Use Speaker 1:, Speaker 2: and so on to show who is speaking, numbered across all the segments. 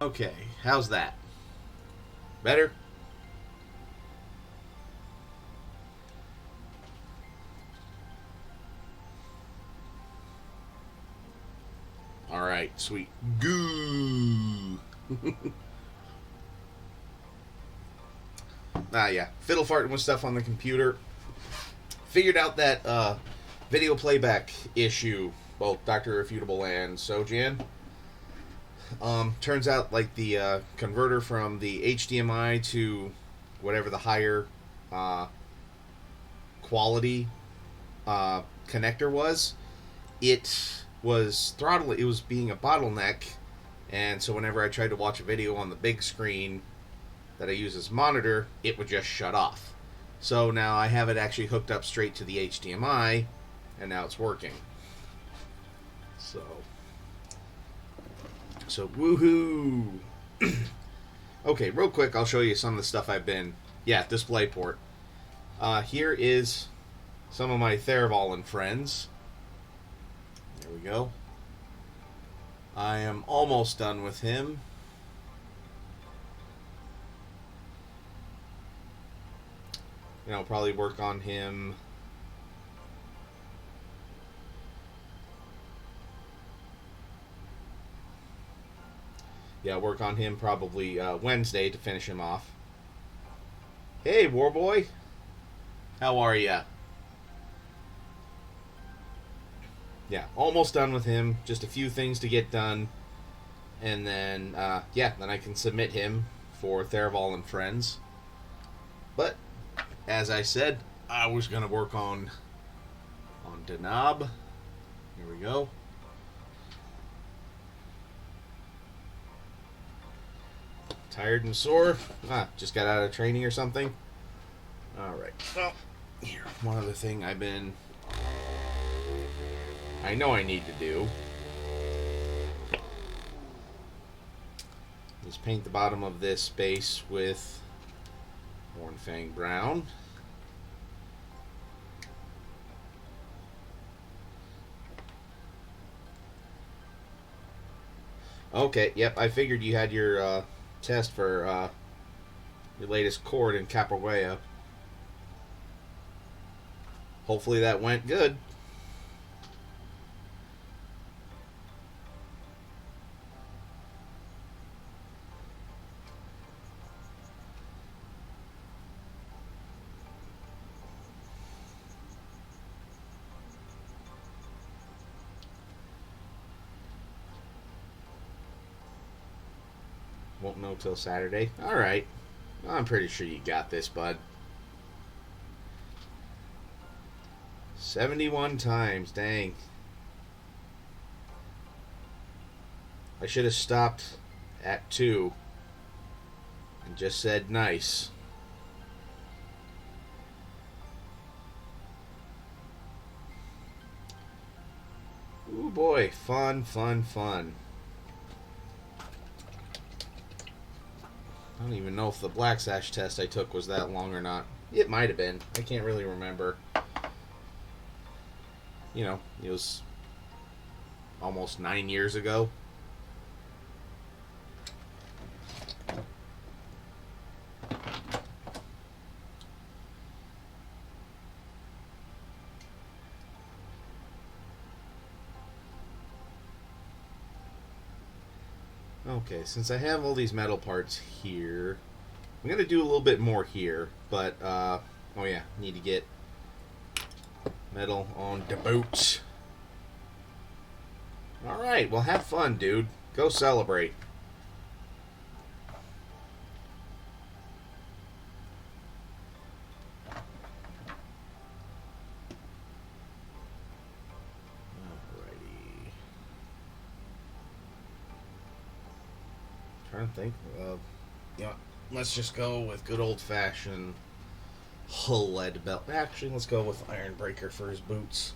Speaker 1: Okay, how's that? Better? Alright, sweet. Goo! Yeah. Fiddle farting with stuff on the computer. Figured out that video playback issue, both Dr. Irrefutable and Sojan. Turns out, like, the converter from the HDMI to whatever the higher quality connector was, it was throttling. It was being a bottleneck, and so whenever I tried to watch a video on the big screen that I use as monitor, it would just shut off. So now I have it actually hooked up straight to the HDMI, and now it's working. So woohoo! Okay, real quick, I'll show you some of the stuff I've been... Yeah, DisplayPort. Here is some of my Theraval and friends. There we go. I am almost done with him. And I'll probably work on him... Yeah, work on him probably Wednesday to finish him off. Hey, Warboy. How are ya? Yeah, almost done with him. Just a few things to get done. And then, yeah, then I can submit him for Theraval and Friends. But, as I said, I was going to work on Denob. Here we go. Tired and sore? Just got out of training or something? Alright. Well, here, one other thing I know I need to do is paint the bottom of this space with Hornfang Brown. Okay, yep, I figured you had your test for your latest chord in Capoeira. Hopefully that went good. Won't know till Saturday. Alright. I'm pretty sure you got this, bud. 71 times. Dang. I should have stopped at 2 and just said nice. Ooh boy. Fun, fun, fun. I don't even know if the Black Sash test I took was that long or not. It might have been. I can't really remember. You know, it was almost 9 years ago. Okay, since I have all these metal parts here, I'm going to do a little bit more here, but, oh yeah, need to get metal on the boots. Alright, well have fun, dude. Go celebrate. Trying to think. Yeah, let's just go with good old-fashioned hull lead belt. Actually, let's go with Iron Breaker for his boots.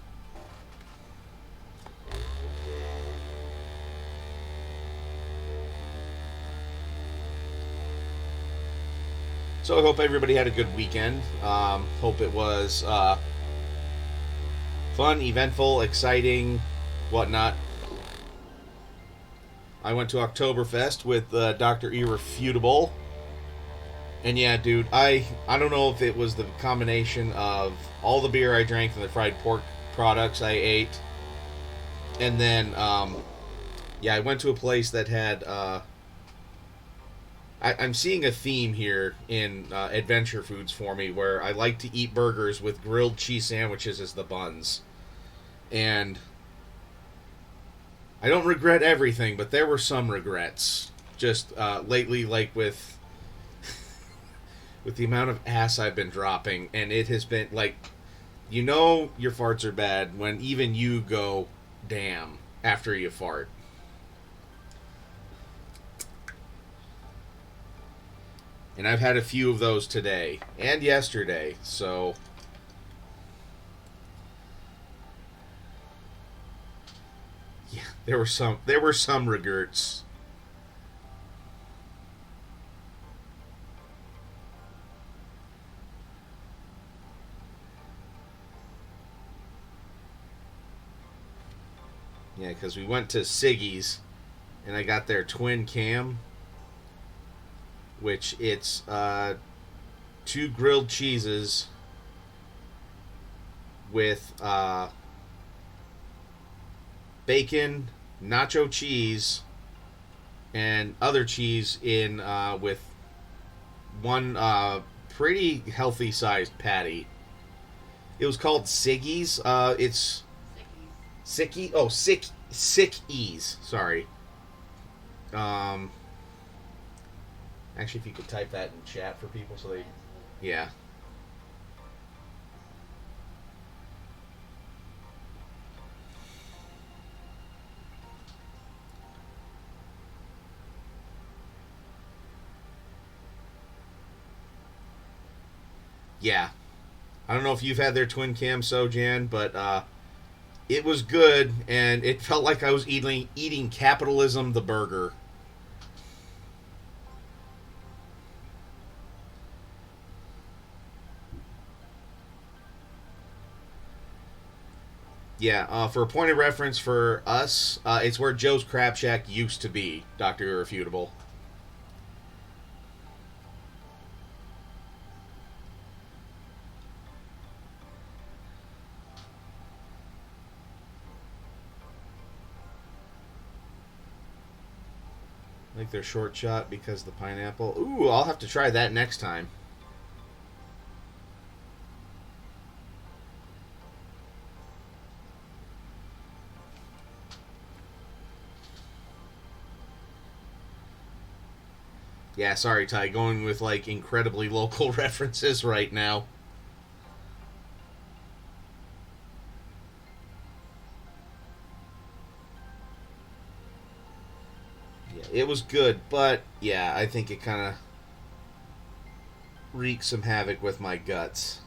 Speaker 1: So I hope everybody had a good weekend. Hope it was fun, eventful, exciting, whatnot. I went to Oktoberfest with Dr. Irrefutable. And yeah, dude, I don't know if it was the combination of all the beer I drank and the fried pork products I ate, and then yeah, I went to a place that had. I'm seeing a theme here in adventure foods for me, where I like to eat burgers with grilled cheese sandwiches as the buns, and I don't regret everything, but there were some regrets just lately, like with the amount of ass I've been dropping, and it has been like, you know, your farts are bad when even you go, damn, after you fart. And I've had a few of those today and yesterday, so yeah, there were some regrets. Yeah, because we went to Siggy's and I got their twin cam, which it's two grilled cheeses with bacon, nacho cheese, and other cheese in with one pretty healthy sized patty. It was called Siggy's. It's Sicky. Oh, sick ease. Sorry. Um, Actually, if you could type that in chat for people, so they, yeah, yeah. I don't know if you've had their twin cam Sojan, but it was good, and it felt like I was eating capitalism the burger. Yeah, for a point of reference for us, it's where Joe's Crab Shack used to be, Dr. Irrefutable. Like their short shot because the pineapple. Ooh, I'll have to try that next time. Yeah, sorry, Ty, going with like incredibly local references right now. Yeah, it was good, but yeah, I think it kind of wreaked some havoc with my guts.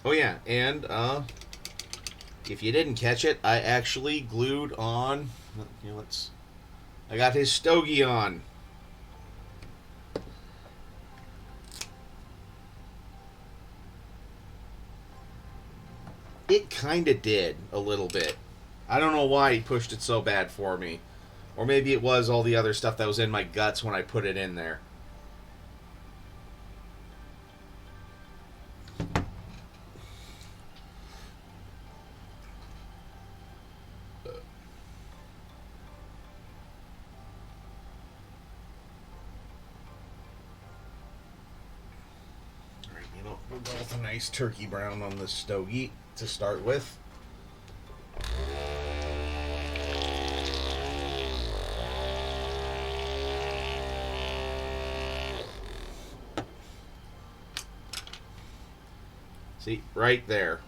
Speaker 1: Oh yeah, and if you didn't catch it, I actually glued on. Let's. I got his stogie on. It kind of did a little bit. I don't know why he pushed it so bad for me. Or maybe it was all the other stuff that was in my guts when I put it in there. Alright, we'll go with a nice turkey brown on the stogie to start with. See, right there.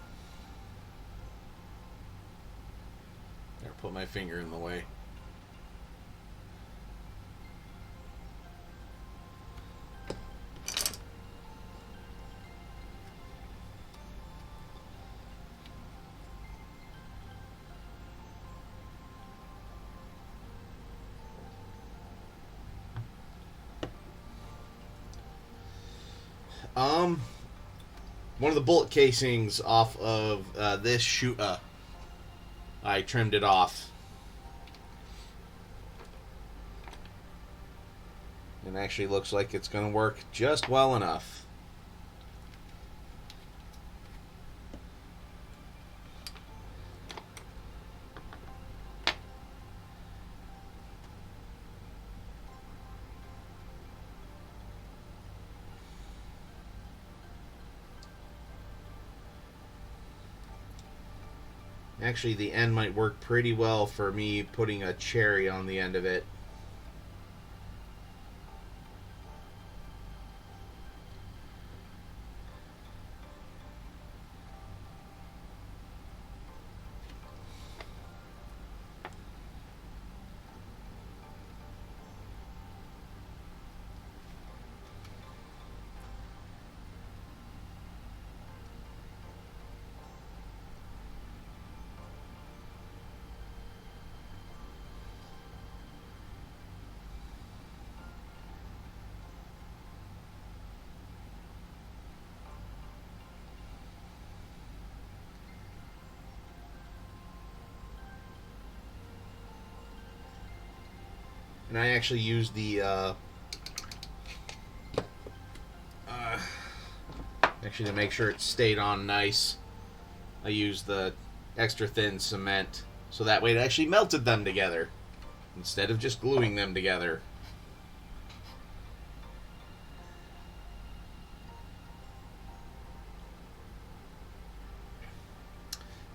Speaker 1: There, put my finger in the way. Um, one of the bullet casings off of this shoot. I trimmed it off. It actually looks like it's going to work just well enough. Actually, the end might work pretty well for me putting a cherry on the end of it. And I actually used the actually, to make sure it stayed on nice, I used the extra thin cement, so that way it actually melted them together instead of just gluing them together.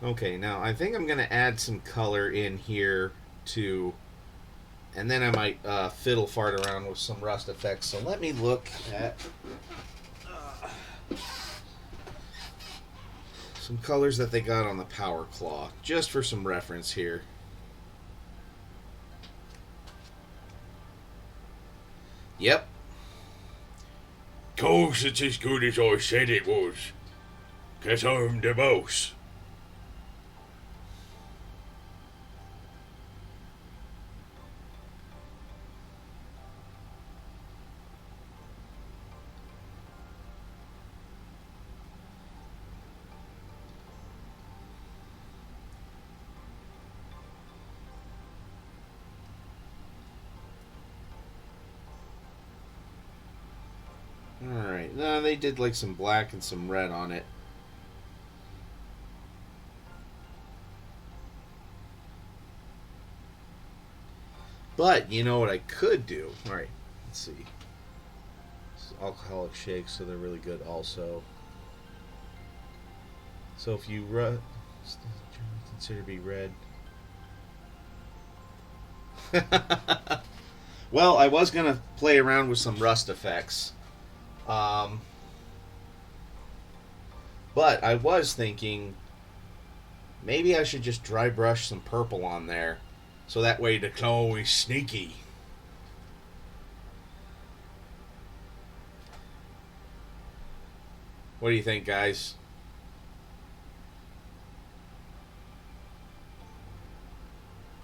Speaker 1: Okay, now I think I'm going to add some color in here too, and then I might fiddle fart around with some rust effects. So let me look at some colors that they got on the Power Claw, just for some reference here. Yep.
Speaker 2: Course it's as good as I said it was, 'cause I'm the boss.
Speaker 1: Alright, no, they did like some black and some red on it. But, you know what I could do? Alright, let's see. This is alcoholic shakes, so they're really good also. So if you consider to be red. Well, I was going to play around with some rust effects. But I was thinking maybe I should just dry brush some purple on there, so that way the claw is sneaky. What do you think, guys?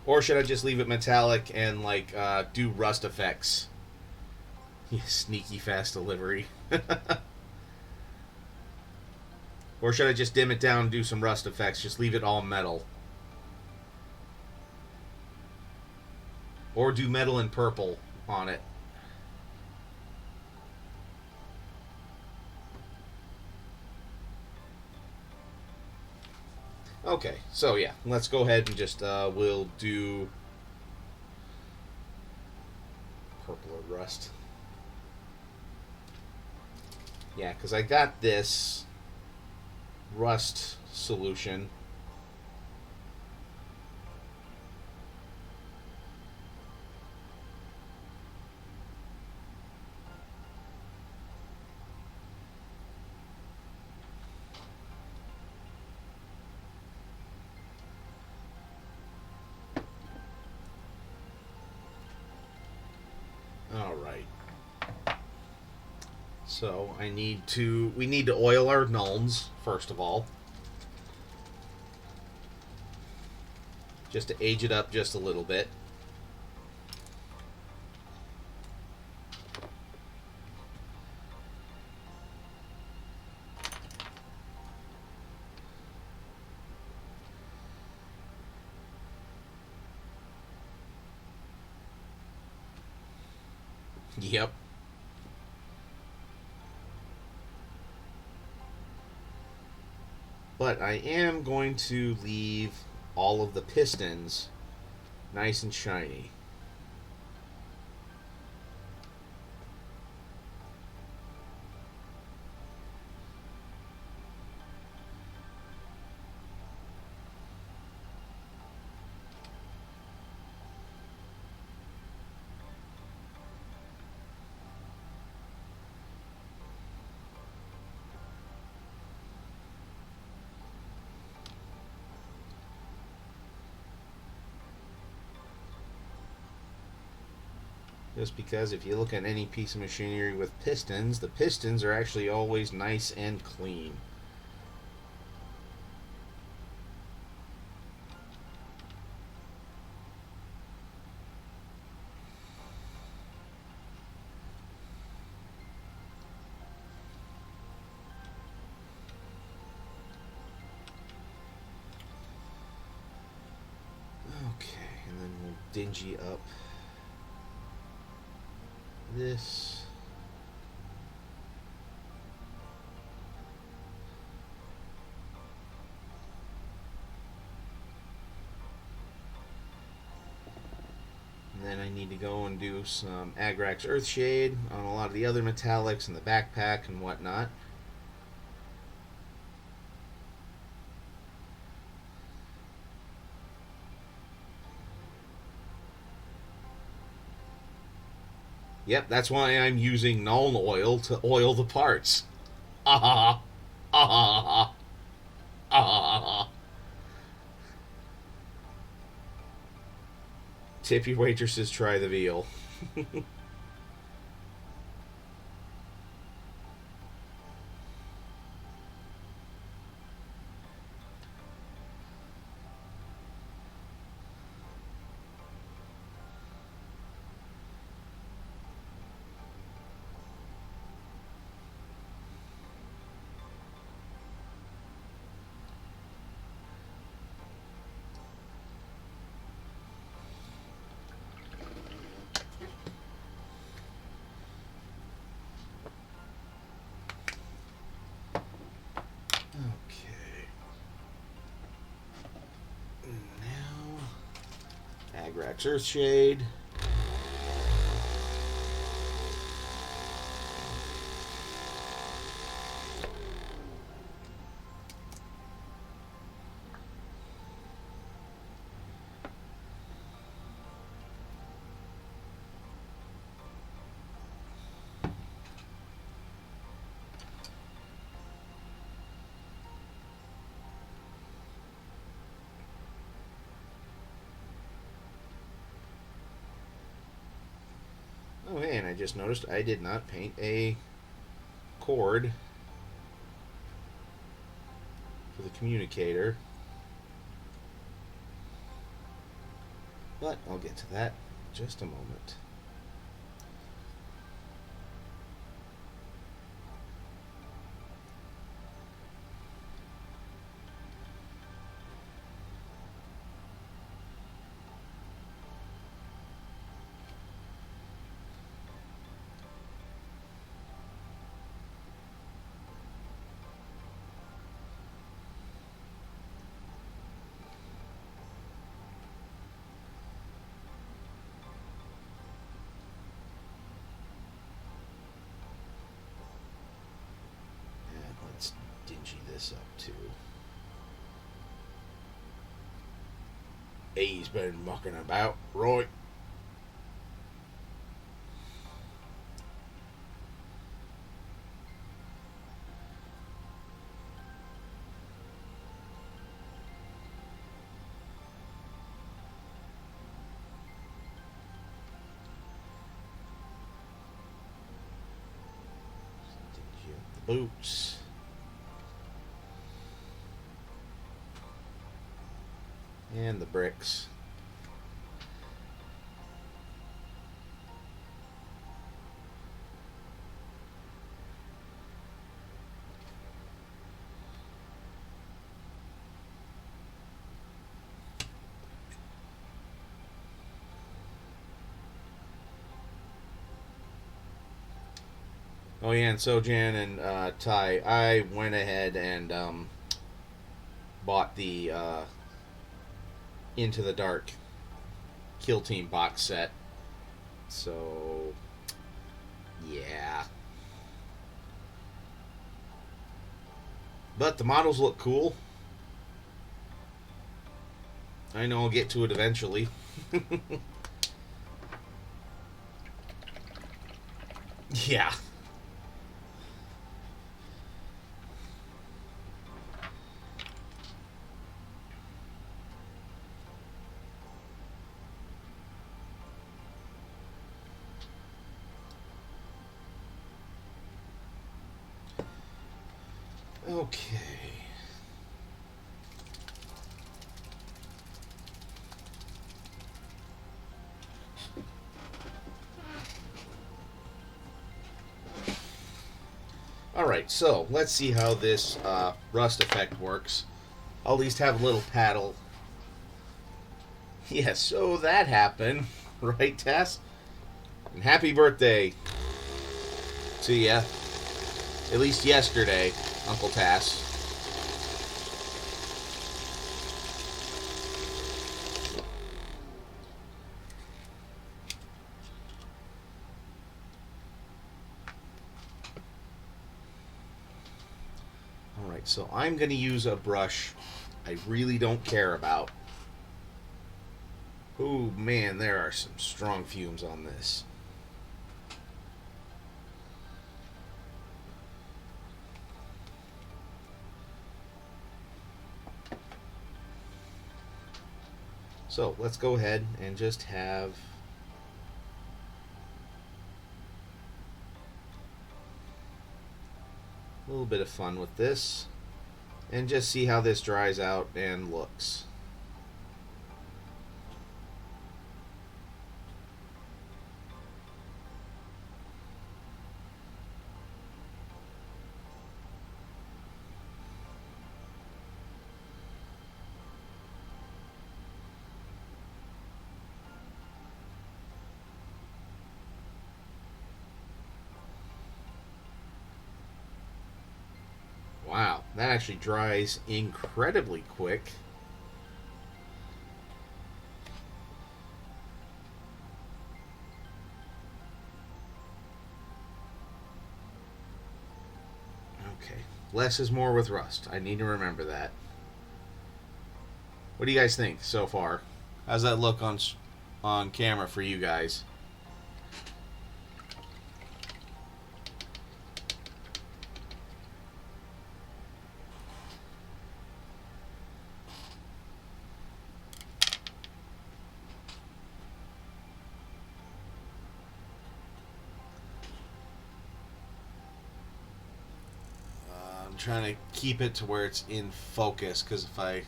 Speaker 1: Or should I just leave it metallic and like do rust effects? You sneaky fast delivery. Or should I just dim it down and do some rust effects? Just leave it all metal. Or do metal and purple on it. Okay, so yeah, let's go ahead and just, we'll do purple or rust. Yeah, because I got this rust solution. All right. So we need to oil our gnomes first of all, just to age it up just a little bit. Yep. But I am going to leave all of the pistons nice and shiny. Just because if you look at any piece of machinery with pistons, the pistons are actually always nice and clean. Okay, and then we'll dingy up this. And then I need to go and do some Agrax Earthshade on a lot of the other metallics in the backpack and whatnot. Yep, that's why I'm using Nuln oil to oil the parts. Ah ha ha ha ha ha ha. Tip your waitresses, try the veal. Okay. Now, Agrax Earthshade. Oh, hey, and I just noticed I did not paint a cord for the communicator. But I'll get to that in just a moment. And let's dingy this up too. He's been mucking about, right? Dingy up the boots. And the bricks. Oh yeah, and so Jan and Ty, I went ahead and bought the Into the Dark Kill Team box set. So yeah, but the models look cool. I know I'll get to it eventually. Yeah. Okay. Alright, so let's see how this rust effect works. I'll at least have a little paddle. Yeah, so that happened. Right, Tess? And happy birthday to ya. At least yesterday, Uncle Tass. Alright, so I'm going to use a brush I really don't care about. Oh man, there are some strong fumes on this. So let's go ahead and just have a little bit of fun with this and just see how this dries out and looks. Wow, that actually dries incredibly quick. Okay, less is more with rust. I need to remember that. What do you guys think so far? How's that look on camera for you guys? I'm trying to keep it to where it's in focus because if I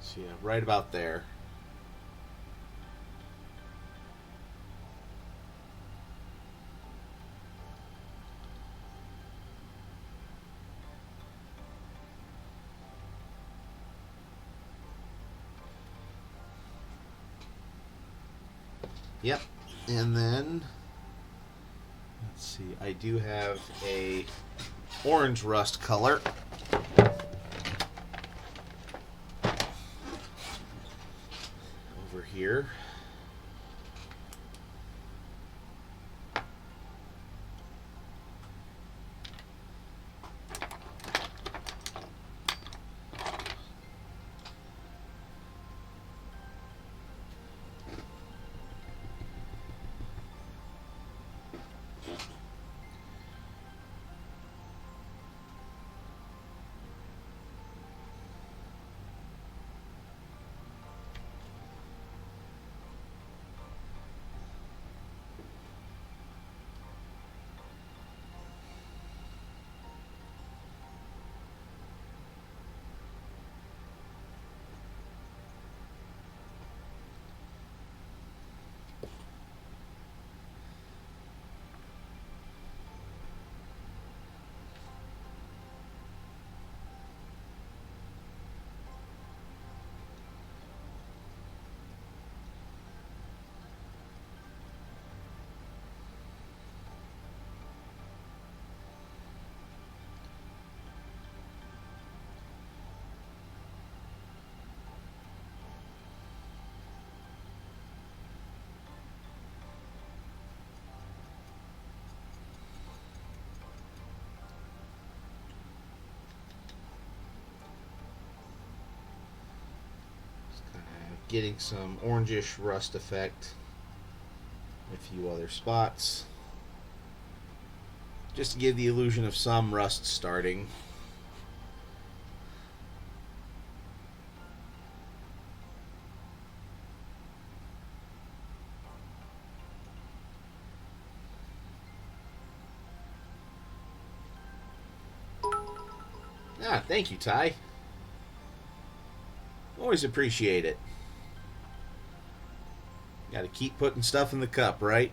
Speaker 1: see, yeah, right about there. Yep. And then let's see. I do have a orange rust color. Over here. getting some orangish rust effect. A few other spots. Just to give the illusion of some rust starting. Ah, thank you, Ty. Always appreciate it. Gotta keep putting stuff in the cup, right?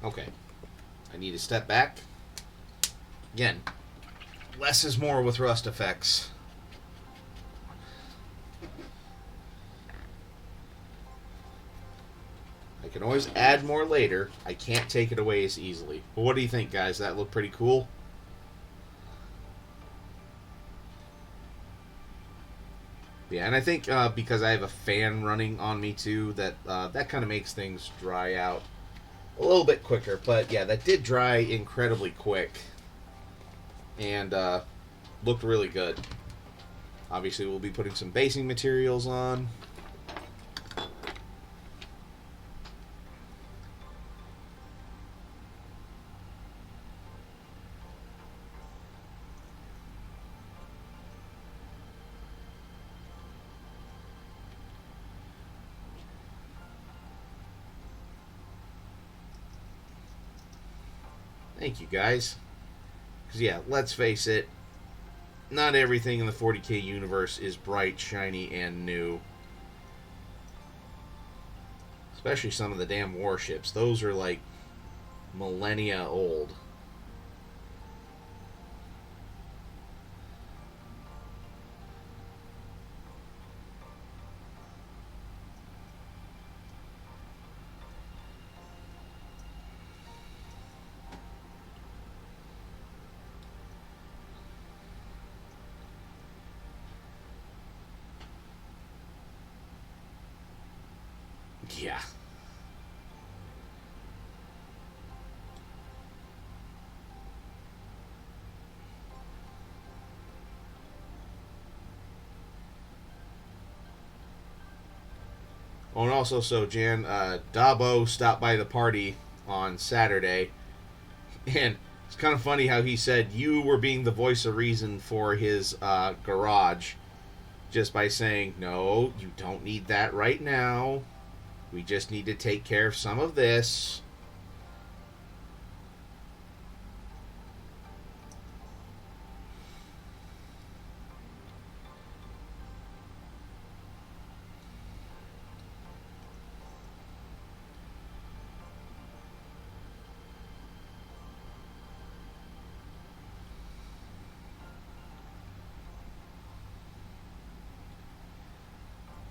Speaker 1: Okay. I need to step back. Again, less is more with rust effects. I can always add more later. I can't take it away as easily. But what do you think, guys? That look pretty cool? Yeah, and I think because I have a fan running on me too, that that kind of makes things dry out a little bit quicker. But yeah, that did dry incredibly quick and looked really good. Obviously, we'll be putting some basing materials on. Thank you, guys. Because, yeah, let's face it, not everything in the 40k universe is bright, shiny, and new. Especially some of the damn warships. Those are like millennia old. Yeah. Oh, and also, so Jan, Dabo stopped by the party on Saturday, and it's kind of funny how he said you were being the voice of reason for his garage, just by saying, no, you don't need that right now. We just need to take care of some of this.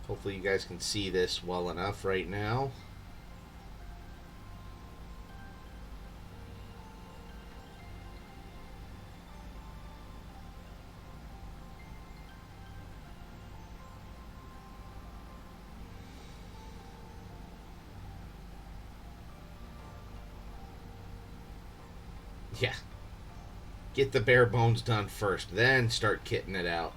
Speaker 1: Hopefully you guys can see this well enough right now. Yeah. Get the bare bones done first, then start kitting it out.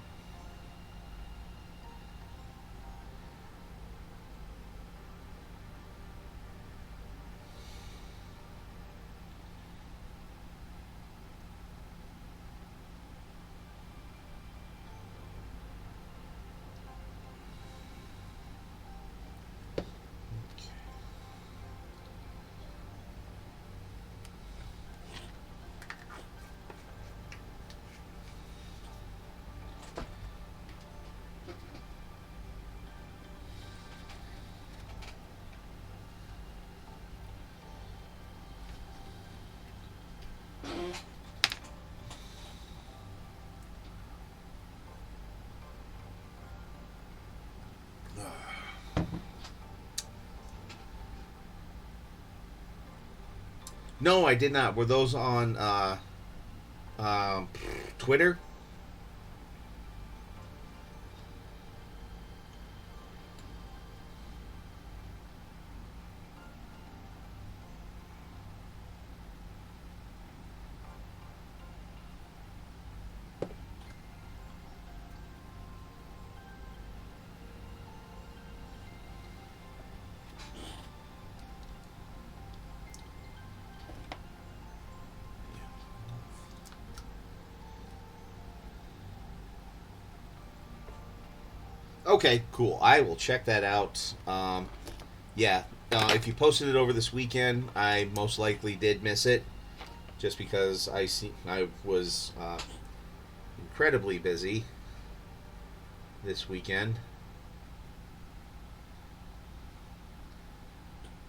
Speaker 1: No, I did not. Were those on Twitter? Okay, cool. I will check that out. Yeah, if you posted it over this weekend, I most likely did miss it, just because I was incredibly busy this weekend.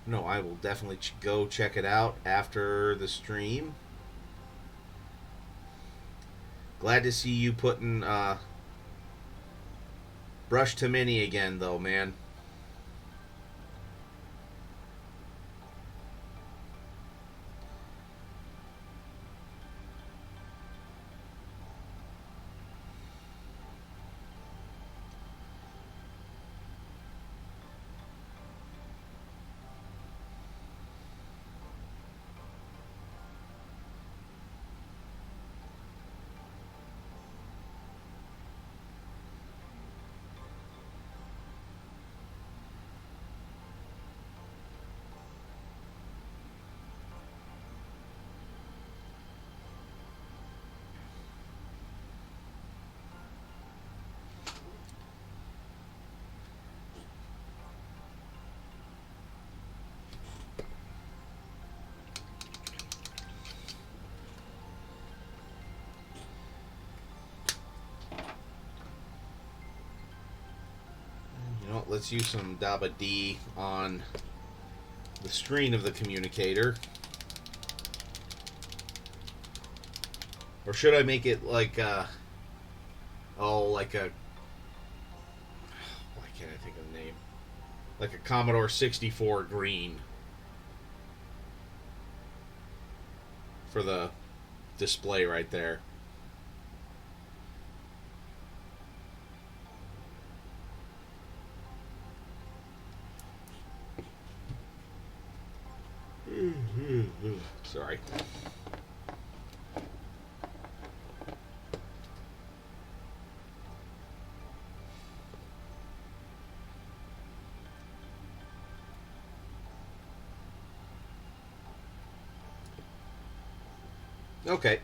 Speaker 1: No, I will definitely go check it out after the stream. Glad to see you putting Brush to Mini again, though, man. You know what? Let's use some Daba D on the screen of the communicator. Or should I make it like like a, why can't I think of the name? Like a Commodore 64 green for the display right there. Sorry. Okay.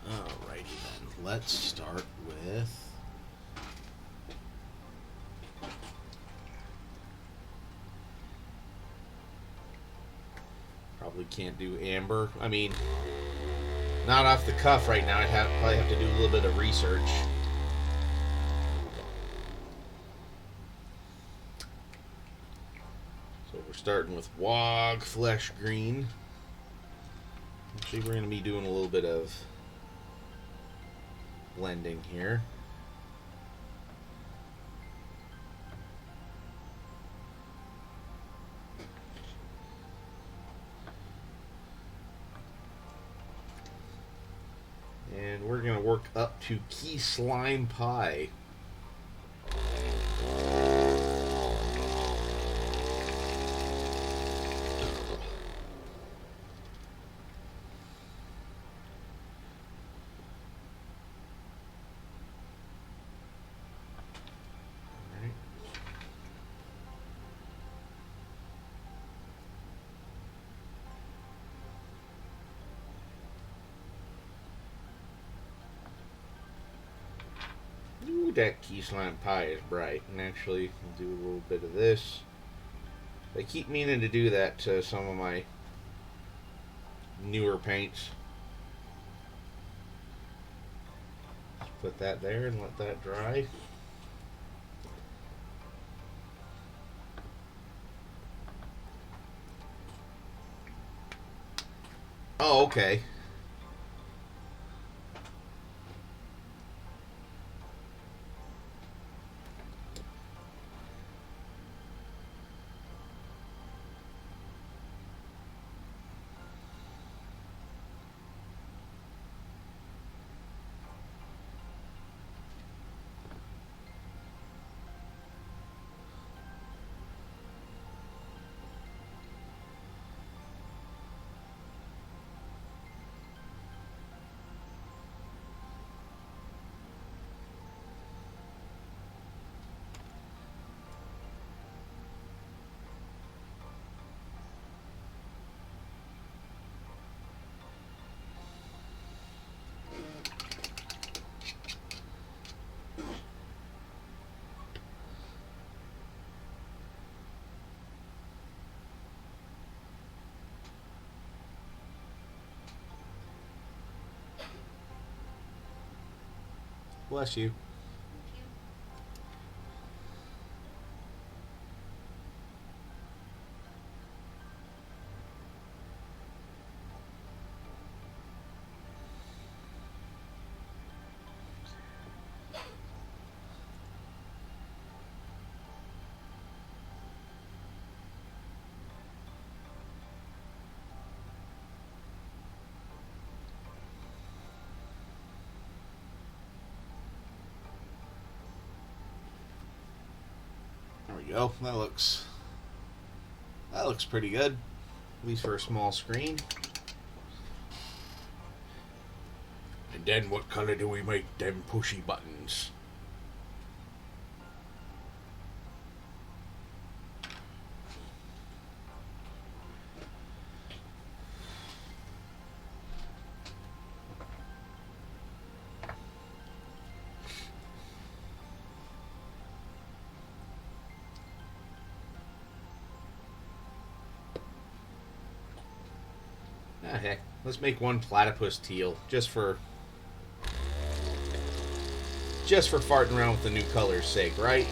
Speaker 1: Alrighty then. Let's start with. Probably can't do amber. I mean, not off the cuff right now. Probably have to do a little bit of research. So we're starting with Wog Flesh Green. Actually, we're going to be doing a little bit of blending here. And we're going to work up to Key Slime Pie. Ooh, that Key Slime Pie is bright. And actually, I'll do a little bit of this. I keep meaning to do that to some of my newer paints. Just put that there and let that dry. Oh, okay. Bless you. There we go. That looks pretty good, at least for a small screen.
Speaker 2: And then what colour do we make them pushy buttons?
Speaker 1: Ah, heck, let's make one platypus teal just for farting around with the new color's sake, right?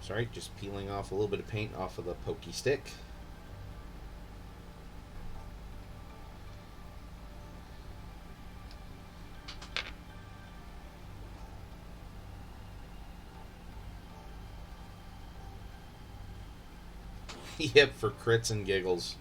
Speaker 1: Sorry, just peeling off a little bit of paint off of the pokey stick. Yep, for crits and giggles.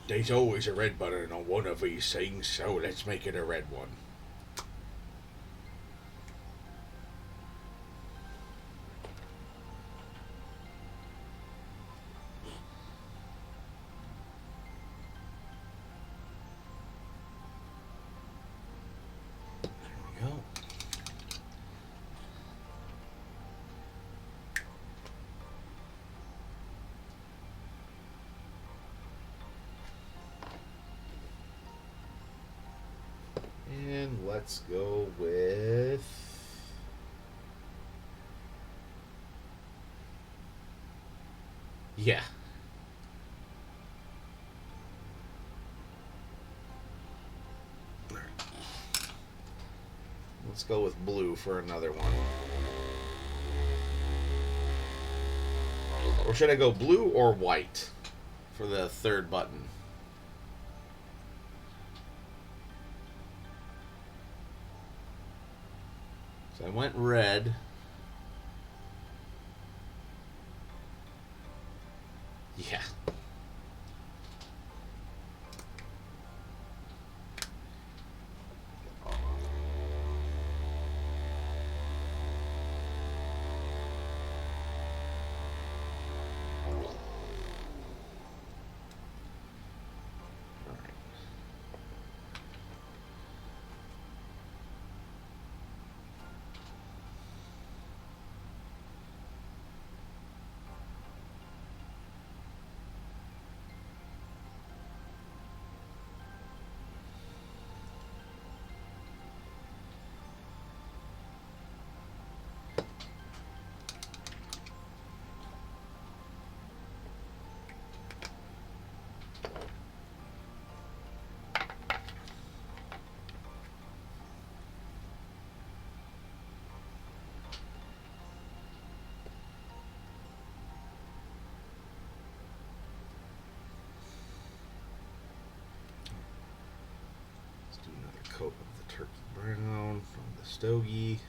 Speaker 2: There's always a red button on one of these things, so let's make it a red one.
Speaker 1: There we go. And let's go with... yeah. Let's go with blue for another one. Or should I go blue or white for the third button? So I went red. Yeah. Let's do another coat of the turkey brown from the stogie.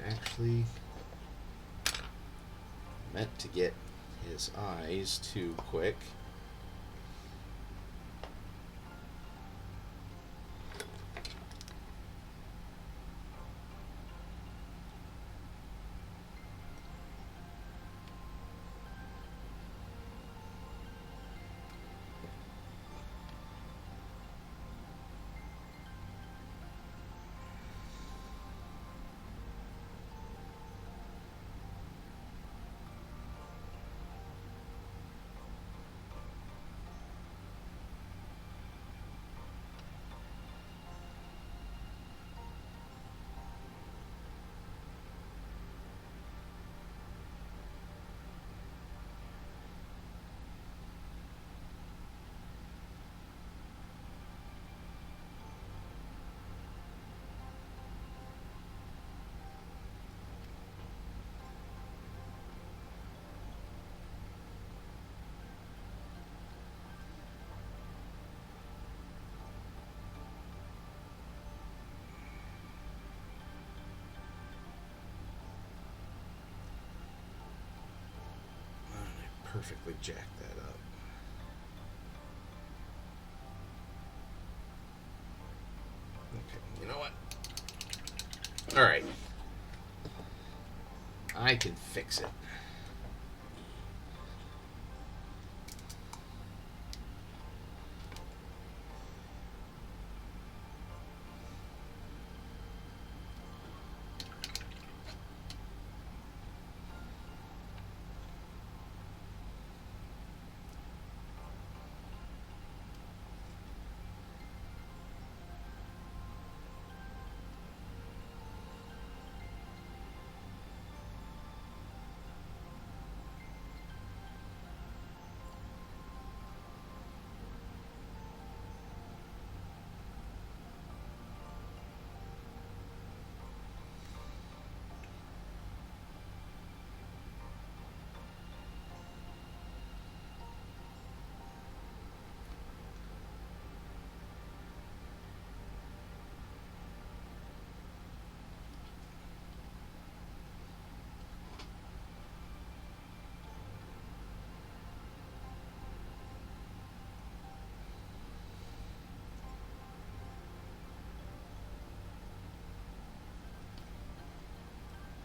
Speaker 1: Actually, meant to get his eyes too quick. Perfectly jack that up. Okay, you know what? Alright. I can fix it.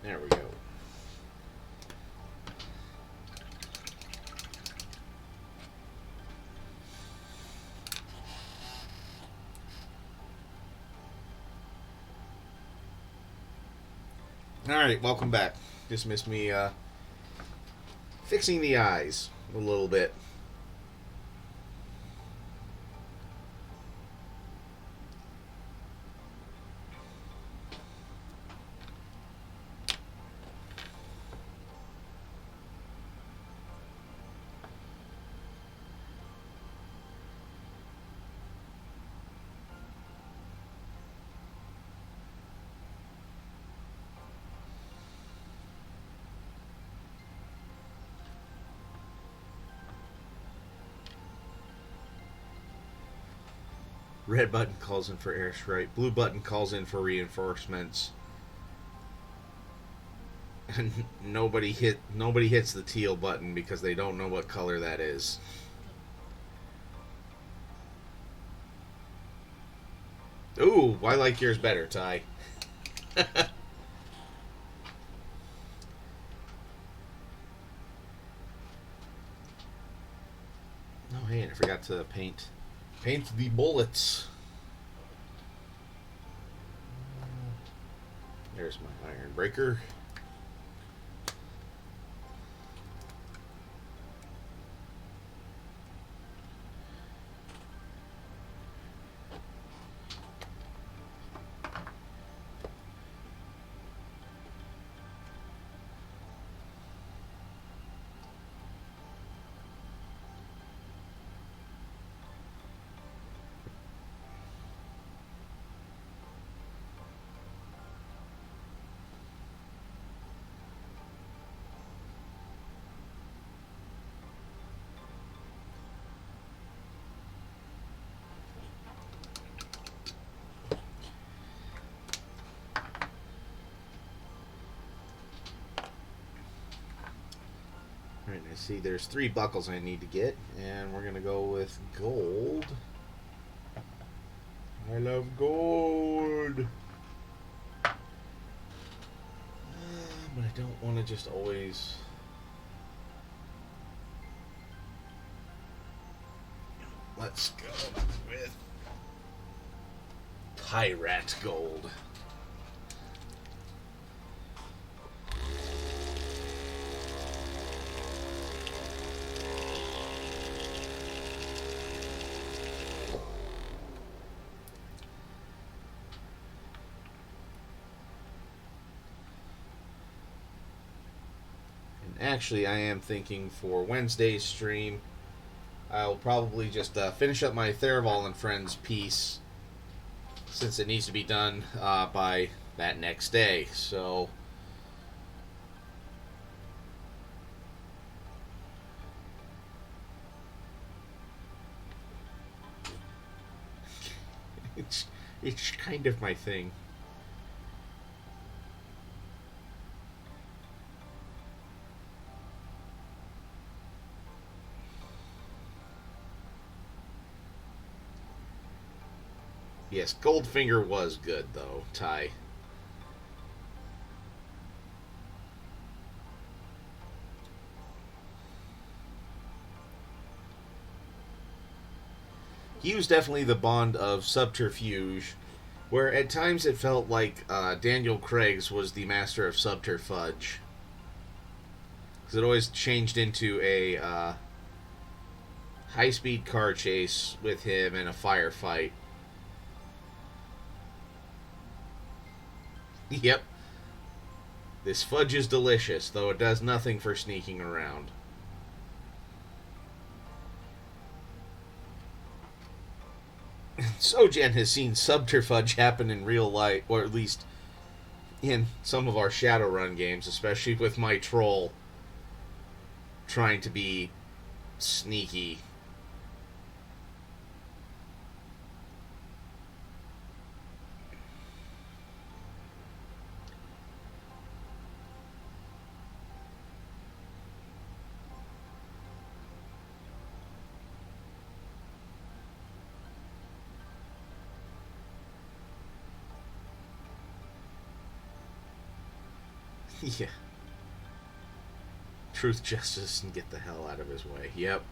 Speaker 1: There we go. Alright, welcome back. Just missed me fixing the eyes a little bit. Red button calls in for airstrike. Blue button calls in for reinforcements. And nobody hits the teal button because they don't know what color that is. Ooh, I like yours better, Ty. Oh, hey, and I forgot to paint the bullets. There's my iron breaker. see, there's 3 buckles I need to get, and we're gonna go with gold. I love gold. But I don't want to just always... Let's go with Pirate Gold. Actually, I am thinking for Wednesday's stream, I'll probably just finish up my Theraval and Friends piece, since it needs to be done by that next day. So, it's kind of my thing. Yes, Goldfinger was good, though, Ty. He was definitely the Bond of subterfuge, where at times it felt like Daniel Craig's was the master of subterfuge. Because it always changed into a high-speed car chase with him and a firefight. Yep. This fudge is delicious, though it does nothing for sneaking around. Sojan has seen subterfuge happen in real life, or at least in some of our Shadowrun games, especially with my troll trying to be sneaky. Yeah. Truth, justice, and get the hell out of his way. Yep.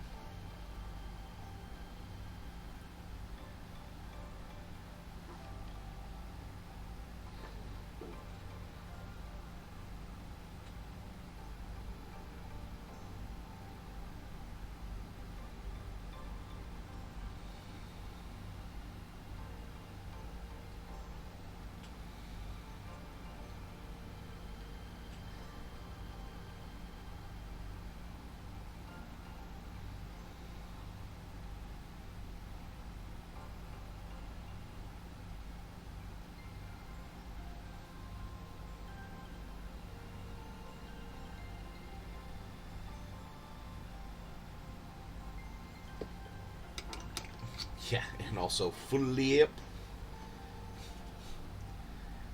Speaker 1: Yeah, and also flip.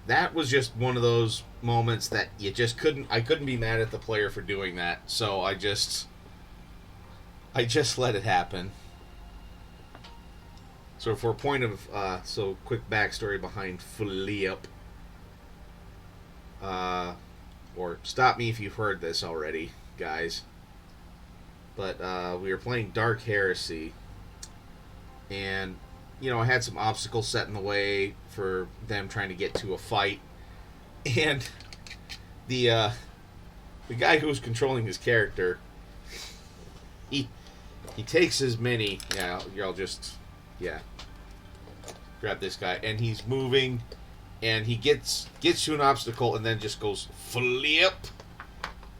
Speaker 1: That was just one of those moments that you just couldn't... I couldn't be mad at the player for doing that, so I just let it happen. So for a point of... so quick backstory behind flip. Or stop me if you've heard this already, guys. But we were playing Dark Heresy. And, you know, I had some obstacles set in the way for them trying to get to a fight. And the guy who was controlling his character, he takes his mini. Yeah, I'll just, yeah, grab this guy. And he's moving, and he gets to an obstacle and then just goes flip,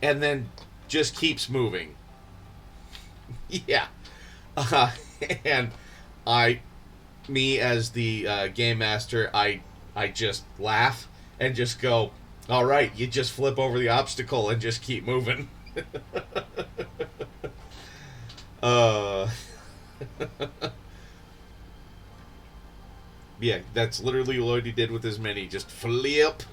Speaker 1: and then just keeps moving. Yeah. And me as the game master, I just laugh and just go, all right, you just flip over the obstacle and just keep moving. Yeah, that's literally what he did with his mini, just flip.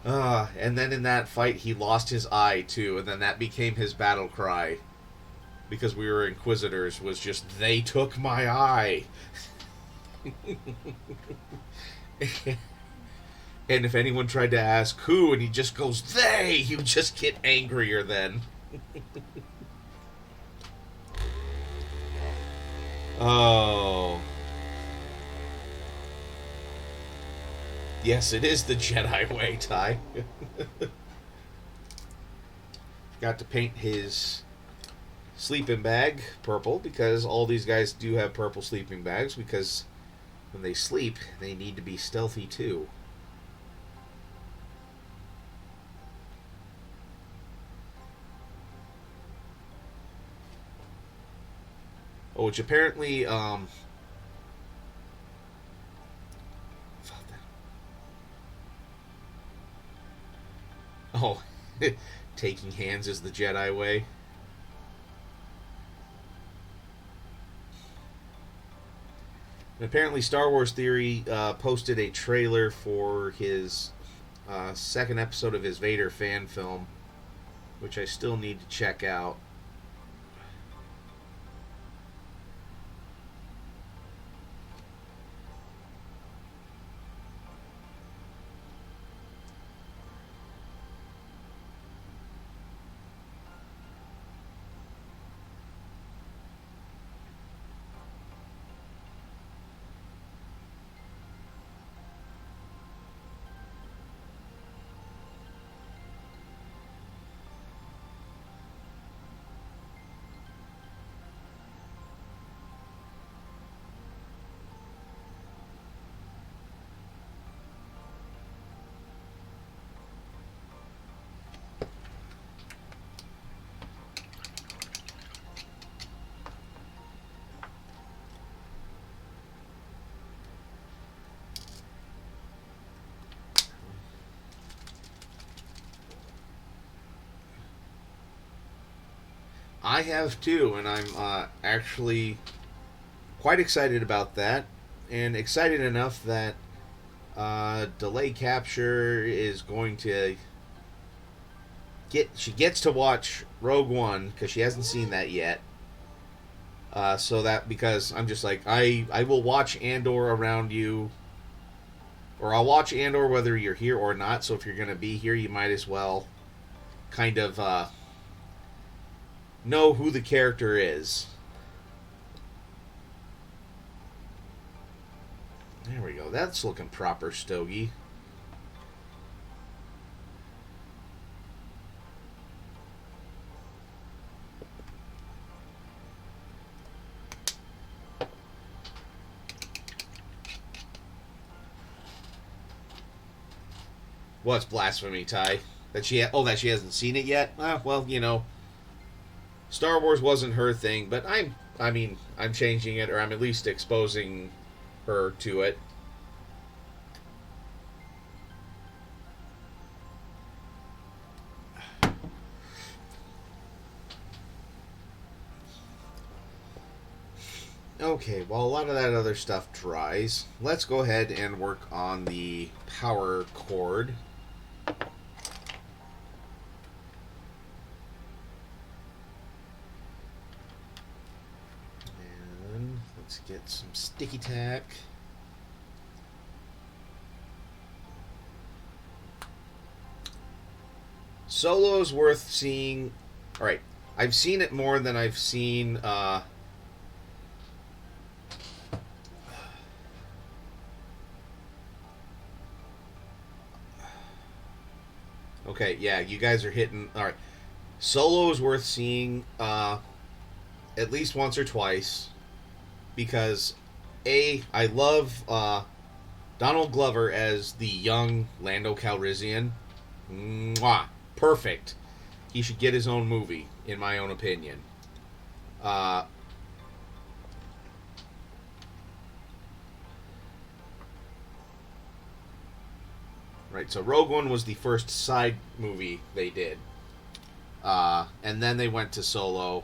Speaker 1: And then in that fight, he lost his eye too, and then that became his battle cry because we were Inquisitors. Was just they took my eye. And if anyone tried to ask who, and he just goes they, he would just get angrier then. Oh, yes, it is the Jedi way, Ty. Got to paint his sleeping bag purple because all these guys do have purple sleeping bags because when they sleep, they need to be stealthy too. Oh, which apparently, oh, taking hands is the Jedi way. And apparently, Star Wars Theory posted a trailer for his second episode of his Vader fan film, which I still need to check out. I have too, and I'm actually quite excited about that, and excited enough that Delay Capture is going to get. She gets to watch Rogue One because she hasn't seen that yet. So that because I'm just like I will watch Andor around you, or I'll watch Andor whether you're here or not. So if you're gonna be here, you might as well kind of know who the character is. There we go. That's looking proper, Stogie. What's blasphemy, Ty? That that she hasn't seen it yet? Well, Star Wars wasn't her thing, but I'm changing it, or I'm at least exposing her to it. Okay, while a lot of that other stuff dries, let's go ahead and work on the power cord. And let's get some sticky tack. Solo's worth seeing. Alright, I've seen it more than I've seen okay, yeah, you guys are hitting. All right, Solo is worth seeing at least once or twice because I love Donald Glover as the young Lando Calrissian. Mwah, perfect. He should get his own movie, in my own opinion. Uh, right, so Rogue One was the first side movie they did. And then they went to Solo.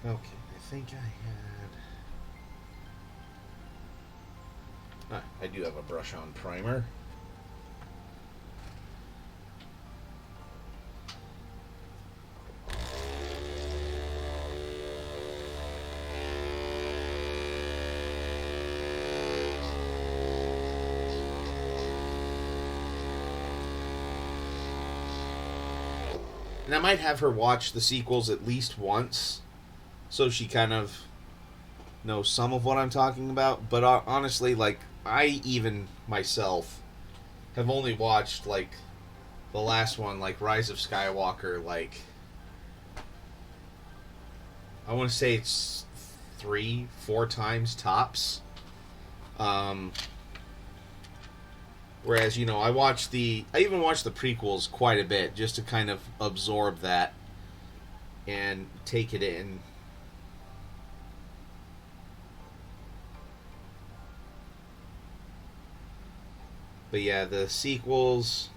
Speaker 1: Okay, I think I had. I do have a brush on primer. And I might have her watch the sequels at least once, so she kind of knows some of what I'm talking about. But honestly, like, I even myself have only watched, like, the last one, like Rise of Skywalker, like, I want to say it's 3, 4 times tops. Um, Whereas, I even watched the prequels quite a bit just to kind of absorb that and take it in. But yeah, the sequels,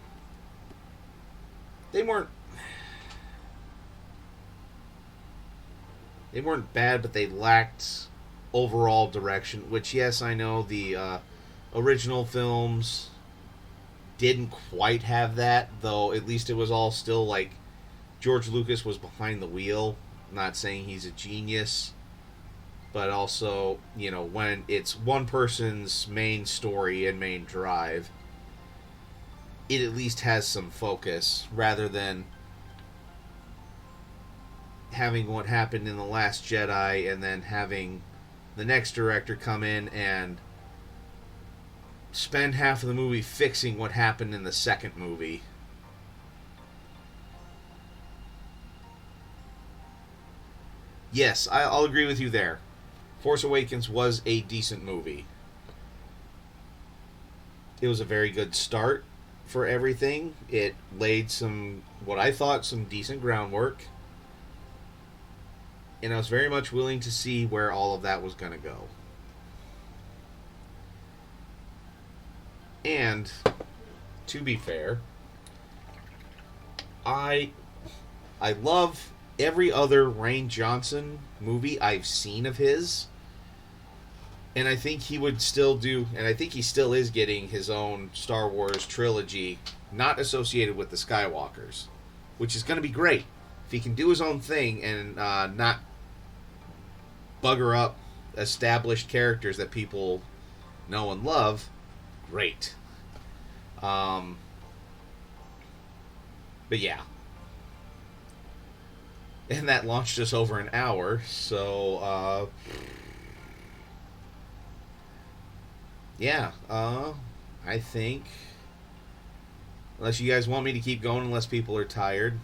Speaker 1: they weren't they weren't bad, but they lacked overall direction. Which, yes, I know the original films didn't quite have that, though. At least it was all still like George Lucas was behind the wheel. Not saying he's a genius, but also, when it's one person's main story and main drive, it at least has some focus rather than having what happened in The Last Jedi and then having the next director come in and spend half of the movie fixing what happened in the second movie. Yes, I'll agree with you there. Force Awakens was a decent movie. It was a very good start for everything. It laid what I thought, some decent groundwork. And I was very much willing to see where all of that was going to go. And, to be fair, I love every other Rian Johnson movie I've seen of his. And I think he would still do, and I think he still is getting his own Star Wars trilogy, not associated with the Skywalkers, which is going to be great. If he can do his own thing and not bugger up established characters that people know and love, great. Um, but yeah. And that launched us over an hour, so yeah, I think, unless you guys want me to keep going, unless people are tired,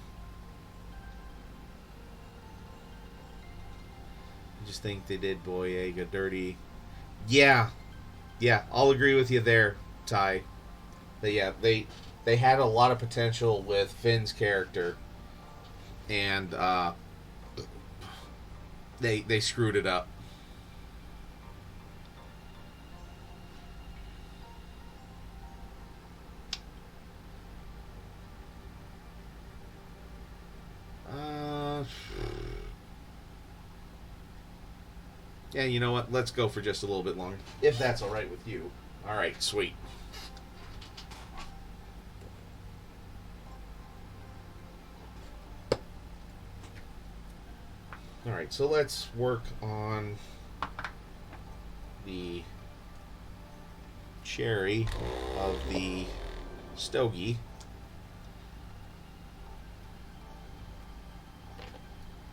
Speaker 1: I just think they did Boyega dirty. Yeah, yeah, I'll agree with you there, Ty. But yeah, they had a lot of potential with Finn's character, and they screwed it up. Uh, yeah, you know what? Let's go for just a little bit longer, if that's all right with you. All right, sweet. All right, so let's work on the cherry of the stogie.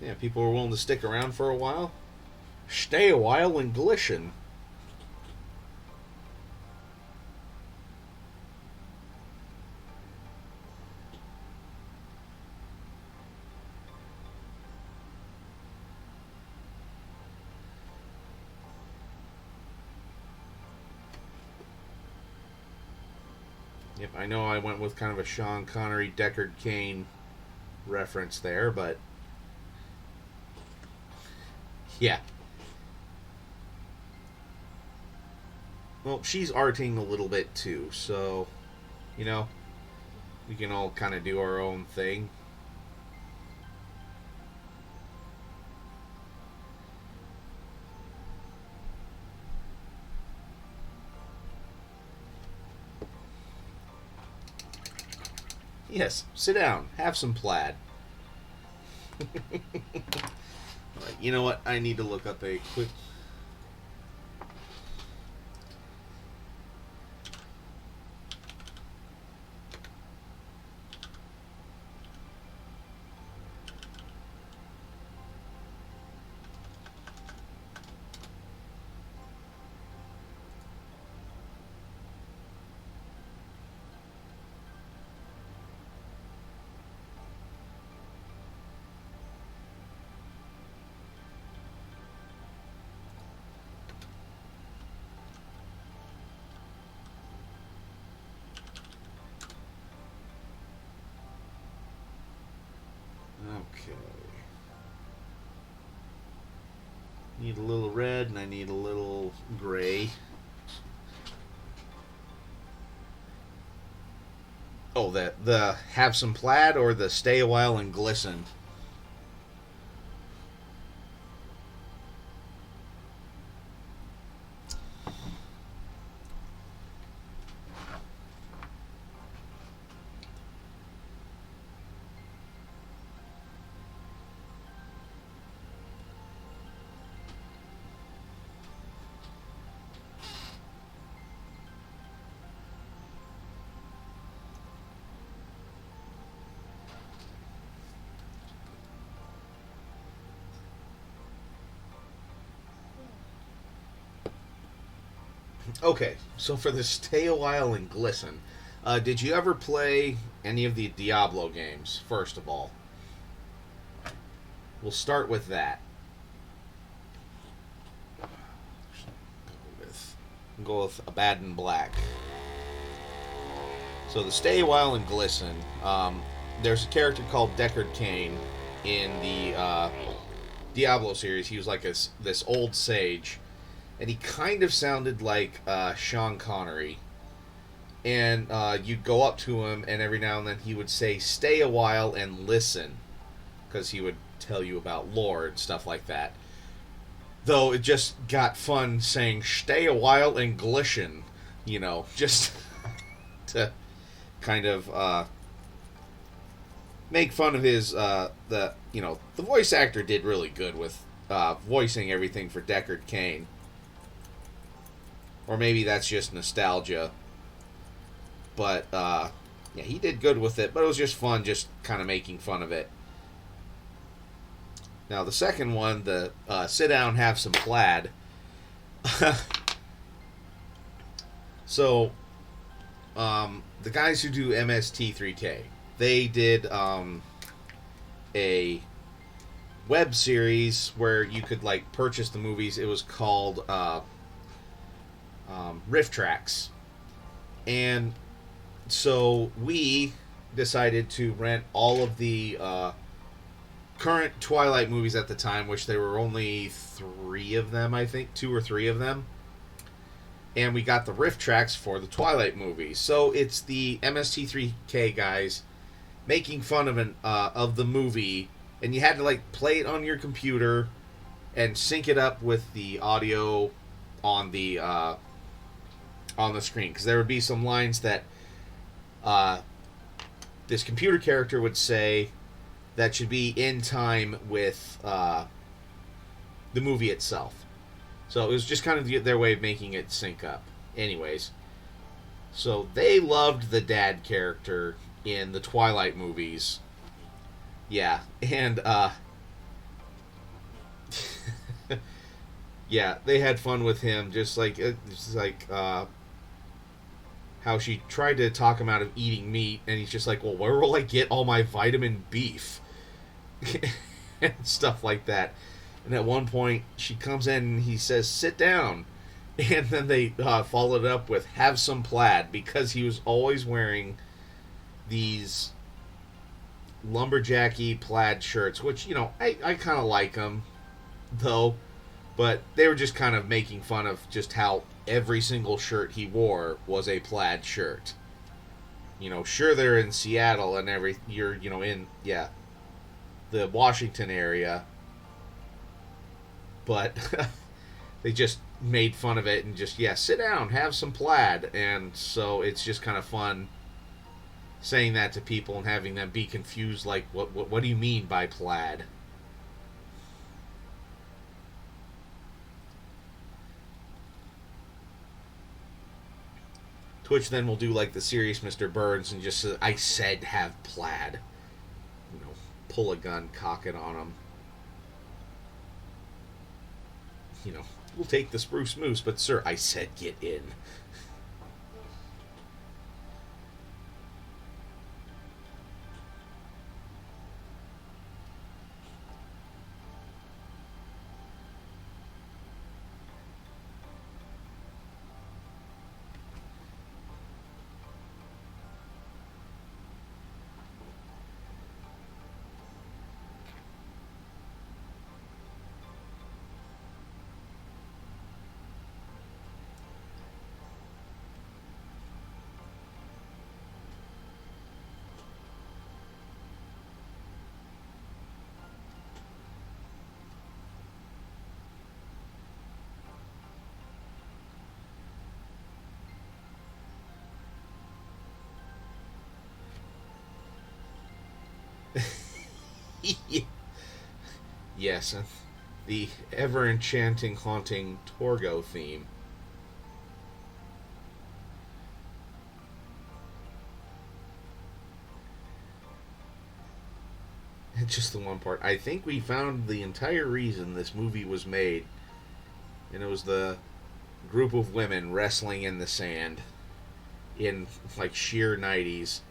Speaker 1: Yeah, people were willing to stick around for a while. Stay a while and glisten. Yep, I know I went with kind of a Sean Connery, Deckard Cain reference there, but yeah. Well, she's arting a little bit too, so, you know, we can all kind of do our own thing. Yes, sit down, have some plaid. Alright, you know what? I need to look up a quick. Okay. Need a little red and I need a little gray. Oh, the have some plaid or the stay a while and glisten. Okay, so for the stay a while and glisten, did you ever play any of the Diablo games? First of all, we'll start with that. Go with Abaddon Black. So the stay a while and glisten. There's a character called Deckard Cain in the Diablo series. He was like this old sage, and he kind of sounded like Sean Connery. And you'd go up to him, and every now and then he would say, "Stay a while and listen," because he would tell you about lore and stuff like that. Though it just got fun saying "stay a while and glisten," just to kind of make fun of his the voice actor did really good with voicing everything for Deckard Cain. Or maybe that's just nostalgia. But yeah, he did good with it, but it was just fun just kind of making fun of it. Now the second one, the sit down, have some plaid. So the guys who do MST3K, they did a web series where you could like purchase the movies. It was called Riff Tracks, and so we decided to rent all of the current Twilight movies at the time, which there were only 3 of them, I think, 2 or 3 of them. And we got the riff tracks for the Twilight movies. So it's the MST3K guys making fun of the movie, and you had to like play it on your computer and sync it up with the audio on the screen, because there would be some lines that this computer character would say that should be in time with the movie itself. So it was just kind of their way of making it sync up. Anyways, so they loved the dad character in the Twilight movies. Yeah, and yeah, they had fun with him, just like how she tried to talk him out of eating meat, and he's just like, well, where will I get all my vitamin beef? And stuff like that. And at one point, she comes in and he says, sit down. And then they followed it up with, have some plaid, because he was always wearing these lumberjacky plaid shirts, which, I kind of like them, though. But they were just kind of making fun of just how every single shirt he wore was a plaid shirt. Sure, they're in Seattle and you're, in, yeah, the Washington area, but they just made fun of it and just, yeah, sit down, have some plaid. And so it's just kind of fun saying that to people and having them be confused, like, what do you mean by plaid? Twitch then will do like the serious Mr. Burns and just say, I said have plaid. You know, pull a gun, cock it on them. You know, we'll take the spruce moose, but sir, I said get in. Yes, the ever enchanting, haunting Torgo theme. Just the one part. I think we found the entire reason this movie was made, and it was the group of women wrestling in the sand in like sheer 90s.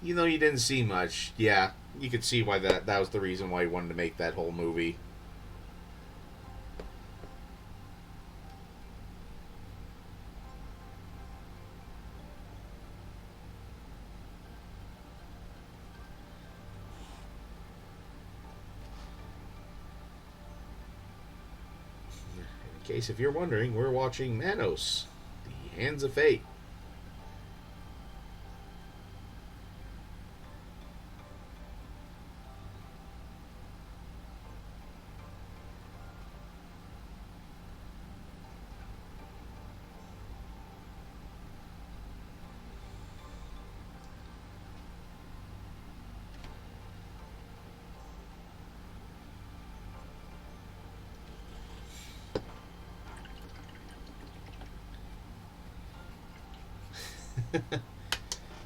Speaker 1: You know, you didn't see much. Yeah, you could see why that was the reason why he wanted to make that whole movie. In case if you're wondering, we're watching Manos, The Hands of Fate.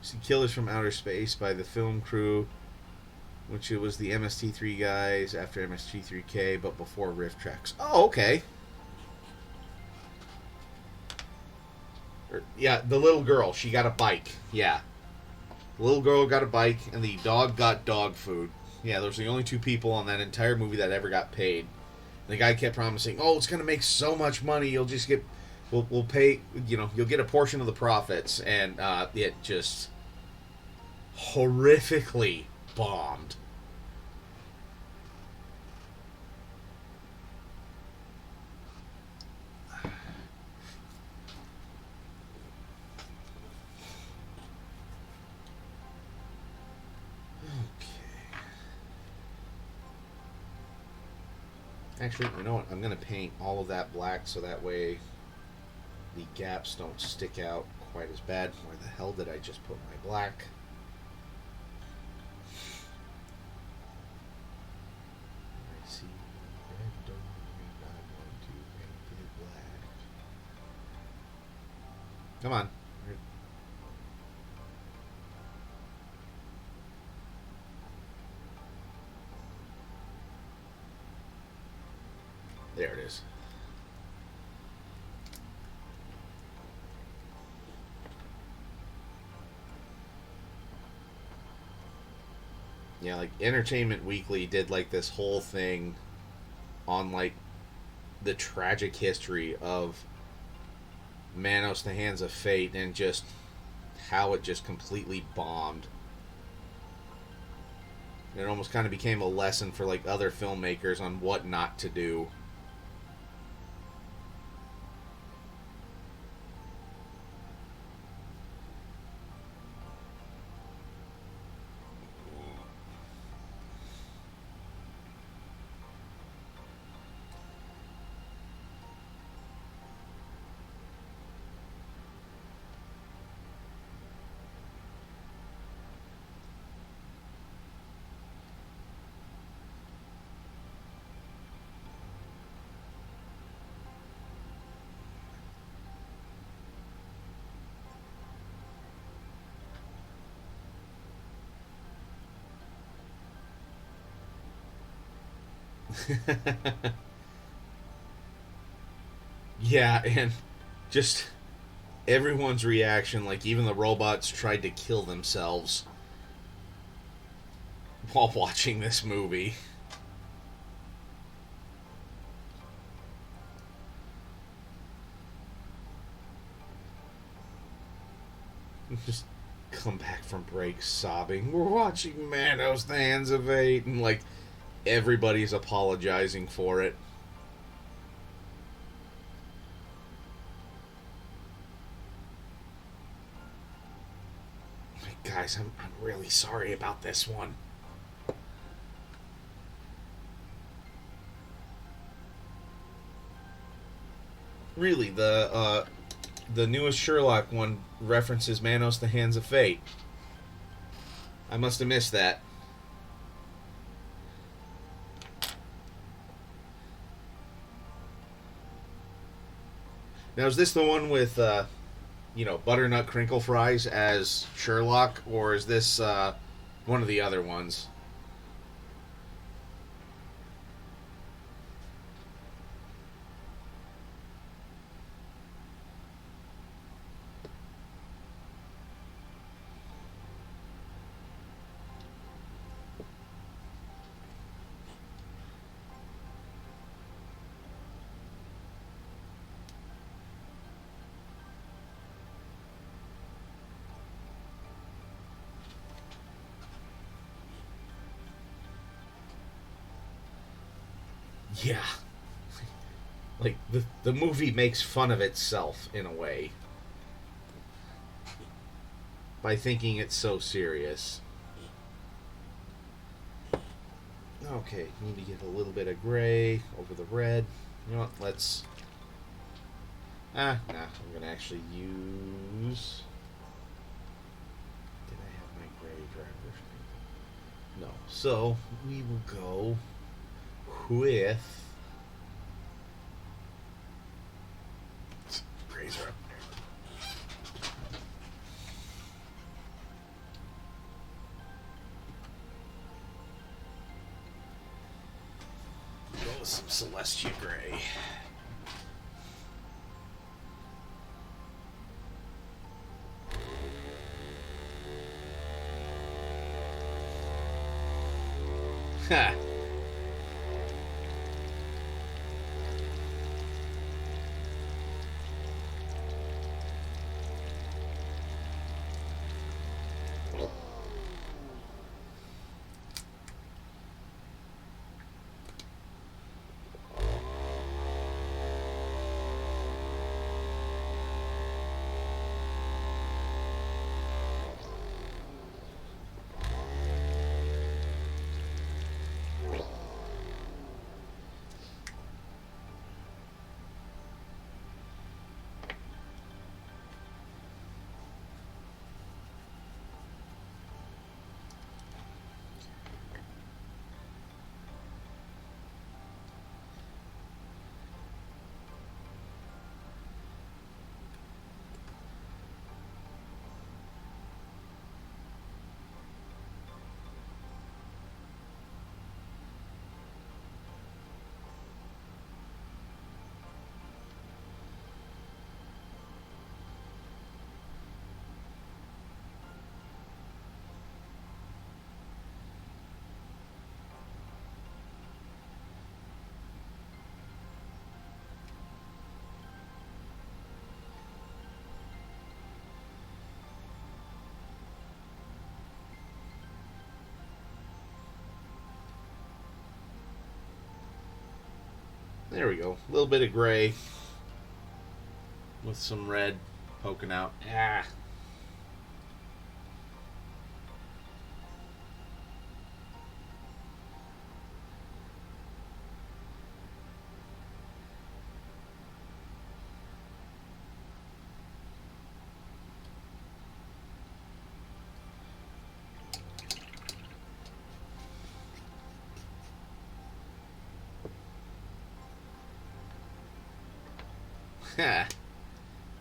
Speaker 1: See Killers from Outer Space by the film crew, which it was the MST3 guys after MST3K, but before Riff Tracks. Oh, okay. Yeah, the little girl, she got a bike. Yeah. The little girl got a bike, and the dog got dog food. Yeah, those are the only two people on that entire movie that ever got paid. And the guy kept promising, "Oh, it's gonna make so much money. You'll just get, we'll pay. You know, you'll get a portion of the profits." And it just horrifically bombed. Actually, you know what? I'm going to paint all of that black so that way the gaps don't stick out quite as bad. Where the hell did I just put my black? I see red, don't I want to paint it black. Come on. There it is. Yeah, like Entertainment Weekly did like this whole thing on like the tragic history of Manos the Hands of Fate and just how it just completely bombed. It almost kind of became a lesson for like other filmmakers on what not to do. Yeah, and just everyone's reaction, like even the robots tried to kill themselves while watching this movie. Just come back from break sobbing. We're watching Manos, the Hands of Fate, and like everybody's apologizing for it. Like, guys, I'm really sorry about this one. Really, the newest Sherlock one references Manos, the Hands of Fate. I must have missed that. Now, is this the one with, butternut crinkle fries as Sherlock, or is this one of the other ones? Yeah. Like, the movie makes fun of itself, in a way, by thinking it's so serious. Okay, need to get a little bit of gray over the red. You know what, let's... I'm gonna actually use... Did I have my gray driver? No. So, we will go with... Razor up there. Go with some Celestia Gray. Ha! There we go. A little bit of gray with some red poking out. Ah.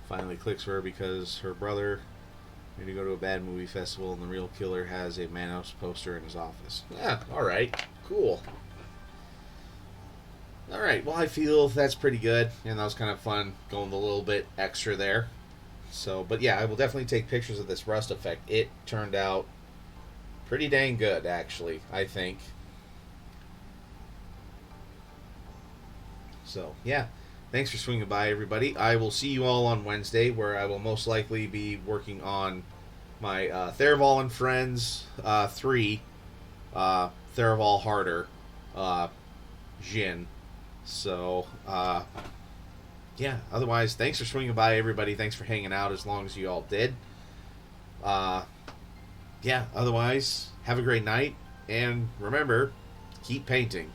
Speaker 1: Finally clicks for her because her brother made to go to a bad movie festival and the real killer has a Manos poster in his office. Yeah, alright. Cool. All right. Well, I feel that's pretty good, and that was kind of fun going a little bit extra there. So, but yeah, I will definitely take pictures of this rust effect. It turned out pretty dang good, actually, I think. So, yeah. Thanks for swinging by, everybody. I will see you all on Wednesday, where I will most likely be working on my Theraval and Friends 3 Theraval Harder Jin. So, yeah, otherwise, thanks for swinging by, everybody. Thanks for hanging out as long as you all did. Uh, yeah, otherwise, have a great night. And remember, keep painting.